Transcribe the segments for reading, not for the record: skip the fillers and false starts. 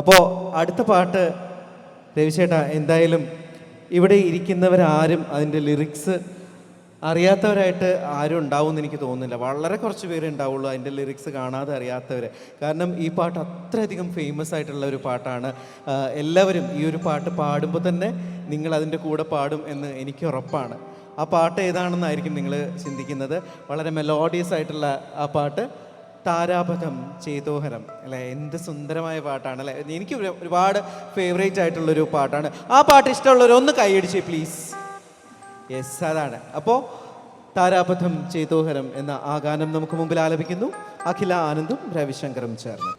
അപ്പോൾ അടുത്ത പാട്ട് രവിചേട്ടാ, എന്തായാലും ഇവിടെ ഇരിക്കുന്നവരാരും അതിൻ്റെ ലിറിക്സ് അറിയാത്തവരായിട്ട് ആരും ഉണ്ടാവും എന്ന് എനിക്ക് തോന്നുന്നില്ല. വളരെ കുറച്ച് പേര് ഉണ്ടാവുള്ളൂ അതിൻ്റെ ലിറിക്സ് കാണാതെ അറിയാത്തവർ. കാരണം ഈ പാട്ട് അത്രയധികം ഫേമസ് ആയിട്ടുള്ള ഒരു പാട്ടാണ്. എല്ലാവരും ഈ ഒരു പാട്ട് പാടുമ്പോൾ തന്നെ നിങ്ങൾ അതിൻ്റെ കൂടെ പാടും എന്ന് എനിക്ക് ഉറപ്പാണ്. ആ പാട്ട് ഏതാണെന്നായിരിക്കും നിങ്ങൾ ചിന്തിക്കുന്നത്. വളരെ മെലോഡിയസ് ആയിട്ടുള്ള ആ പാട്ട് താരാപഥം ചേതോഹരം അല്ലേ. എന്ത് സുന്ദരമായ പാട്ടാണ് അല്ലേ. എനിക്ക് ഒരുപാട് ഫേവറേറ്റ് ആയിട്ടുള്ളൊരു പാട്ടാണ്. ആ പാട്ട് ഇഷ്ടമുള്ളവർ ഒന്ന് കൈയടിച്ചേ പ്ലീസ്. യെസ്, അതാണ്. അപ്പോൾ താരാപഥം ചേതോഹരം എന്ന ആ ഗാനം നമുക്ക് മുമ്പിൽ ആലപിക്കുന്നു അഖില ആനന്ദും രവിശങ്കറും ചേർന്ന്.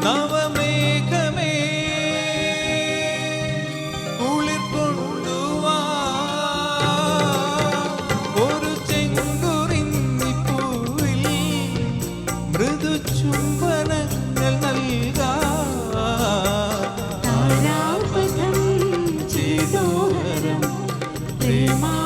നവമേഘമേ കുളിർ കൊണ്ടുവാ ഒരു ചെങ്കുറിഞ്ഞിപ്പൂവിൽ മൃദു ചുംബനങ്ങൾ നൽകാം താരാപഥം ചേതോഹരം പ്രേമാ